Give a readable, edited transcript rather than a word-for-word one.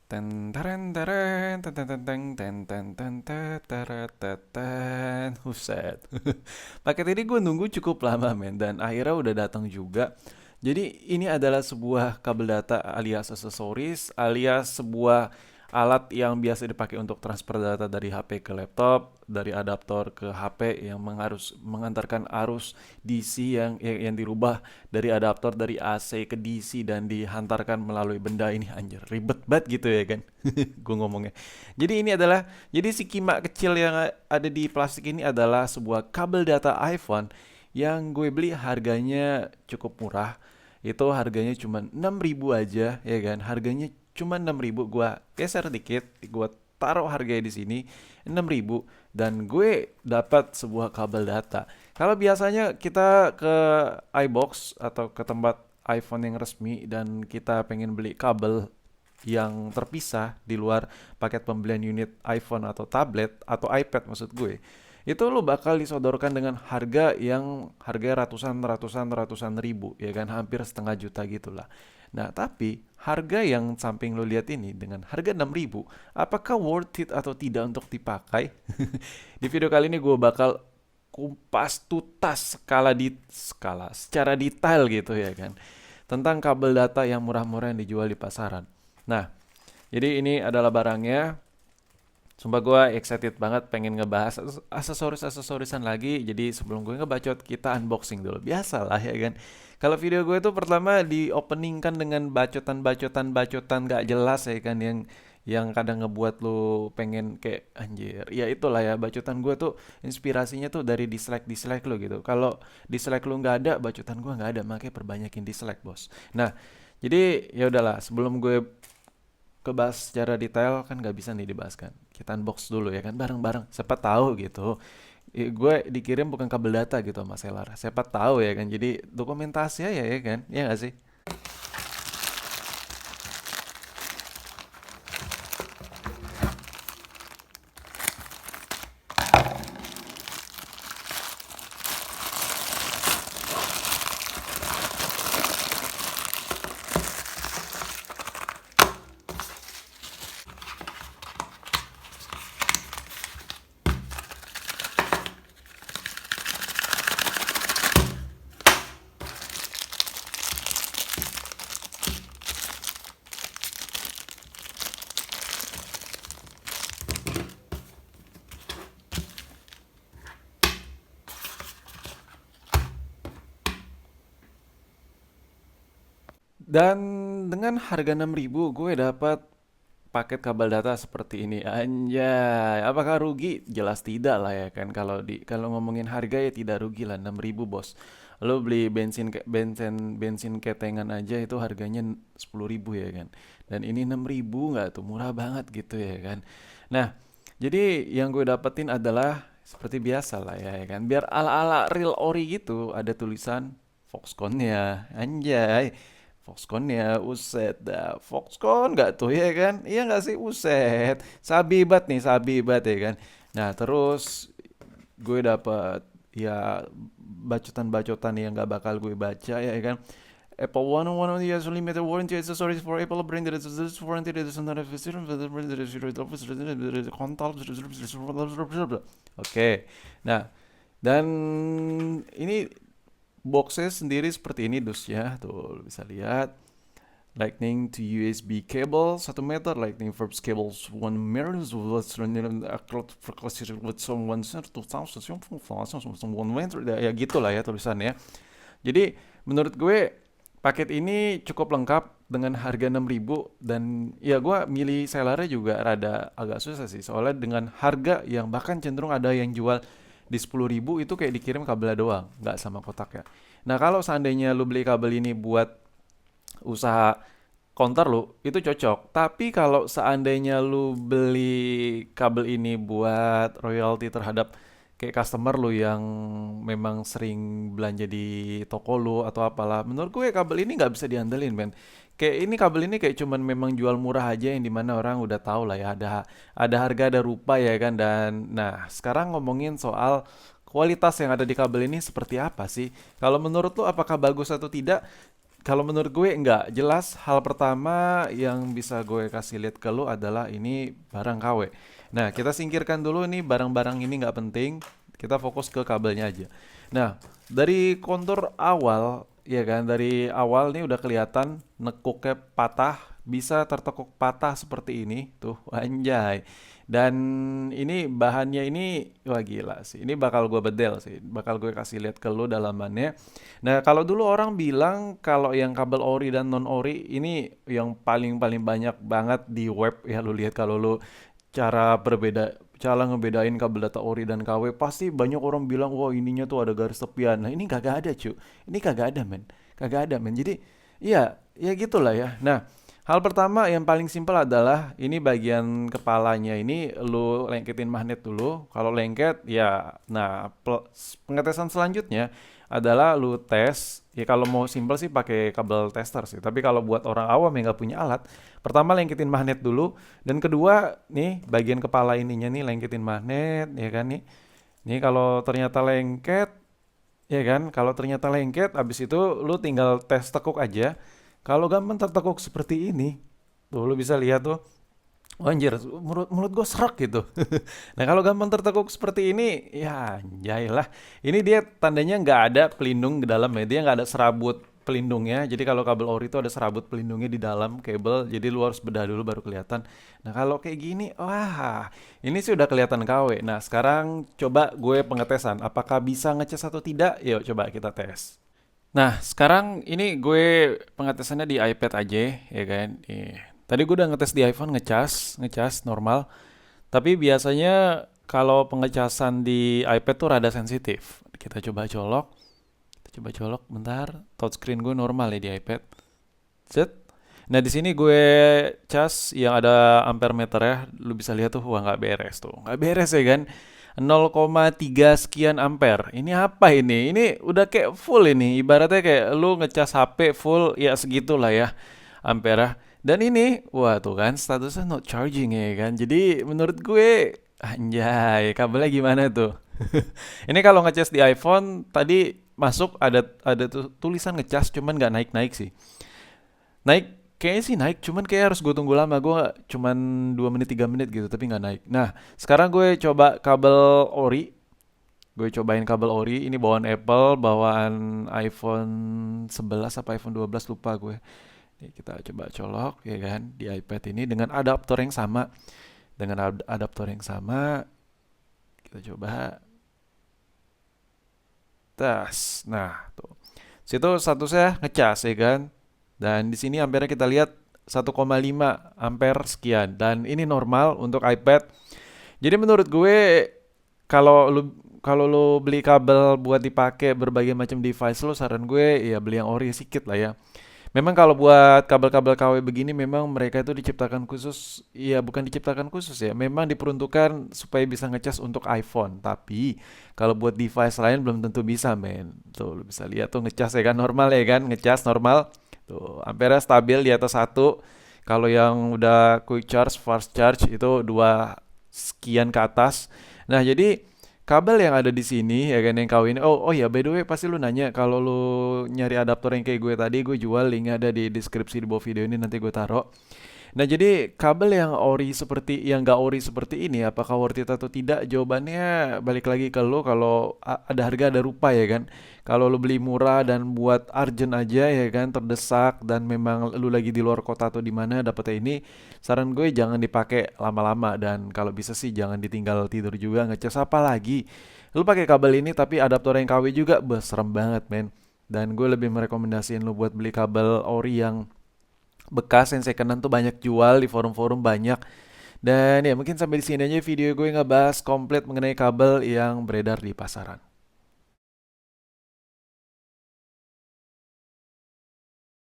Ten teren teren ten ten ten ten ten ten ten teret tet ten. Buset. Paket ini gue nunggu cukup lama men dan akhirnya udah datang juga. Jadi ini adalah sebuah kabel data alias aksesoris alias sebuah alat yang biasa dipakai untuk transfer data dari HP ke laptop, dari adaptor ke HP yang mengantarkan arus DC yang dirubah dari adaptor dari AC ke DC dan dihantarkan melalui benda ini. Anjir, ribet banget gitu ya kan. Gue ngomongnya. Jadi si kimak kecil yang ada di plastik ini adalah sebuah kabel data iPhone yang gue beli harganya cukup murah. Itu harganya cuma 6.000 aja ya kan. Harganya cuma 6.000. Gua geser dikit, gua taruh harganya di sini 6.000 dan gue dapat sebuah kabel data. Kalau biasanya kita ke iBox atau ke tempat iPhone yang resmi dan kita pengen beli kabel yang terpisah di luar paket pembelian unit iPhone atau tablet atau iPad maksud gue, itu lo bakal disodorkan dengan harga ratusan ribu ya kan, hampir setengah juta gitulah. Nah tapi harga yang samping lo lihat ini dengan harga 6.000, apakah worth it atau tidak untuk dipakai? Di video kali ini gue bakal kumpas tuntas skala secara detail gitu ya kan, tentang kabel data yang murah-murah yang dijual di pasaran. Nah, jadi ini adalah barangnya. Sumpah gue excited banget pengen ngebahas aksesoris-aksesorisan lagi. Jadi sebelum gue ngebacot, kita unboxing dulu. Biasa lah ya kan. Kalau video gue itu pertama di opening kan dengan bacotan-bacotan gak jelas ya kan, yang kadang ngebuat lu pengen kayak anjir. Ya itulah ya, bacotan gue tuh inspirasinya tuh dari dislike lu gitu. Kalau dislike lu nggak ada, bacotan gue nggak ada, makanya perbanyakin dislike bos. Nah, jadi ya udahlah, sebelum gue kebahas secara detail kan nggak bisa nih dibahas kan. Kita unbox dulu ya kan bareng-bareng. Siapa tahu gitu. Gue dikirim bukan kabel data gitu sama seller. Siapa tahu ya kan. Jadi dokumentasi aja ya kan. Ya nggak sih? Dan dengan harga 6.000 gue dapat paket kabel data seperti ini. Anjay, apakah rugi? Jelas tidak lah ya kan. Kalau ngomongin harga ya tidak rugi lah, 6.000 bos. Lo beli bensin ketengan aja itu harganya 10.000 ya kan. Dan ini 6.000 nggak tuh, murah banget gitu ya kan. Nah, jadi yang gue dapetin adalah seperti biasa lah ya kan. Biar ala-ala real ori gitu, ada tulisan Foxconn-nya. Anjay. Foxconn ya, uset dah. Foxconn nggak tuh ya kan? Iya nggak sih, uset. Sabibat nih, sabibat ya kan. Nah terus gue dapat ya bacotan-bacotan yang nggak bakal gue baca ya kan. Apple one of the years limited warranty accessories for Apple brand that is this warranty that is not a Oke. Nah, dan ini boxnya sendiri seperti ini dusnya. Tuh bisa lihat. Lightning to USB cable 1 meter, Lightning Verbs cables 1 meter, with someone meter, ya gitulah ya tulisannya. Jadi menurut gue paket ini cukup lengkap dengan harga 6.000 dan ya gue milih sellernya juga rada agak susah sih soalnya dengan harga yang bahkan cenderung ada yang jual di 10.000 itu kayak dikirim kabelnya doang, nggak sama kotaknya. Nah kalau seandainya lu beli kabel ini buat usaha counter lu itu cocok. Tapi kalau seandainya lu beli kabel ini buat royalty terhadap kayak customer lu yang memang sering belanja di toko lu atau apalah, menurut gue kabel ini nggak bisa diandelin men. Kayak ini kabel ini kayak cuman memang jual murah aja yang dimana orang udah tahu lah ya ada harga ada rupa ya kan. Dan nah sekarang ngomongin soal kualitas yang ada di kabel ini seperti apa sih? Kalau menurut lu apakah bagus atau tidak? Kalau menurut gue enggak, jelas hal pertama yang bisa gue kasih lihat ke lu adalah ini barang KW. Nah, kita singkirkan dulu ini barang-barang ini nggak penting, kita fokus ke kabelnya aja. Nah, dari kontur awal, ya kan, dari awal nih udah kelihatan nekuknya patah, bisa tertekuk patah seperti ini, tuh, anjay. Dan ini bahannya ini, wah gila sih, ini bakal gue bedel sih, bakal gue kasih lihat ke lu dalamannya. Nah, kalau dulu orang bilang kalau yang kabel ori dan non ori ini yang paling-paling banyak banget di web ya lu lihat kalau lu cara ngebedain kabel data ori dan KW pasti banyak orang bilang wah ininya tuh ada garis tepian. Nah, ini kagak ada, cu. Ini kagak ada, men. Kagak ada, men. Jadi, iya, ya gitulah ya. Nah, hal pertama yang paling simpel adalah ini bagian kepalanya ini lu lengketin magnet dulu. Kalau lengket ya nah pengetesan selanjutnya adalah lu tes. Ya kalau mau simpel sih pakai kabel tester sih. Tapi kalau buat orang awam yang nggak punya alat, pertama lengketin magnet dulu dan kedua nih bagian kepala ininya nih lengketin magnet ya kan nih. Nih kalau ternyata lengket ya kan, kalau ternyata lengket abis itu lu tinggal tes tekuk aja. Kalau gampang tertekuk seperti ini, tuh lu bisa lihat tuh, oh, anjir, mulut gue serak gitu. Nah kalau gampang tertekuk seperti ini, ya anjay lah. Ini dia tandanya nggak ada pelindung di dalam ya, dia nggak ada serabut pelindungnya. Jadi kalau kabel ori itu ada serabut pelindungnya di dalam kabel, jadi lu harus bedah dulu baru kelihatan. Nah kalau kayak gini, wah, ini sih udah kelihatan KW. Nah sekarang coba gue pengetesan, apakah bisa ngecas atau tidak? Yuk coba kita tes. Nah, sekarang ini gue pengetesannya di iPad aja, ya kan. Tadi gue udah ngetes di iPhone ngecas normal. Tapi biasanya kalau pengecasan di iPad tuh rada sensitif. Kita coba colok, bentar. Touchscreen gue normal ya di iPad. Set. Nah di sini gue cas yang ada ampere meter ya, lu bisa lihat tuh, wah nggak beres tuh, nggak beres ya kan. 0,3 sekian ampere. Ini apa ini? Ini udah kayak full ini. Ibaratnya kayak lu ngecas HP full ya segitulah ya ampere. Dan ini, wah tuh kan statusnya not charging ya kan. Jadi menurut gue, anjay, kabelnya gimana tuh? Ini kalau ngecas di iPhone tadi masuk ada tulisan ngecas cuman nggak naik-naik sih. Naik kayaknya sih naik, cuman kayak harus gue tunggu lama. Gue cuman 2 menit 3 menit gitu, tapi nggak naik. Nah, sekarang gue coba kabel ori. Gue cobain kabel ori. Ini bawaan Apple, bawaan iPhone 11 apa iPhone 12 lupa gue. Nih, kita coba colok ya kan di iPad ini dengan adaptor yang sama. Dengan adaptor yang sama, kita coba tes. Nah, tuh. Situ statusnya ngecas ya kan. Dan di sini ampere kita lihat 1,5 ampere sekian dan ini normal untuk iPad. Jadi menurut gue kalau lu kalau lu beli kabel buat dipakai berbagai macam device lu saran gue ya beli yang ori sedikit lah ya. Memang kalau buat kabel-kabel KW begini memang mereka itu diciptakan khusus, ya bukan diciptakan khusus ya, memang diperuntukkan supaya bisa ngecas untuk iPhone. Tapi kalau buat device lain belum tentu bisa, men. Tuh, lu bisa lihat tuh ngecas ya kan normal ya kan, ngecas normal. Tuh, ampere stabil di atas satu. Kalau yang udah quick charge, fast charge itu dua sekian ke atas. Nah, jadi kabel yang ada di sini ya kan yang kawin. Oh ya by the way pasti lu nanya kalau lu nyari adaptor yang kayak gue tadi, gue jual, linknya ada di deskripsi di bawah video ini, nanti gue taruh. Nah jadi kabel yang gak ori seperti ini apakah worth it atau tidak? Jawabannya balik lagi ke lu kalau ada harga ada rupa ya kan. Kalau lu beli murah dan buat urgent aja ya kan, terdesak dan memang lu lagi di luar kota atau di mana dapetnya ini, saran gue jangan dipakai lama-lama dan kalau bisa sih jangan ditinggal tidur juga ngecas apa lagi. Lu pakai kabel ini tapi adaptor yang KW juga, serem banget men. Dan gue lebih merekomendasiin lu buat beli kabel ori yang bekas yang second hand tuh banyak jual di forum-forum banyak. Dan ya mungkin sampai di sini aja video gue ngebahas komplit mengenai kabel yang beredar di pasaran.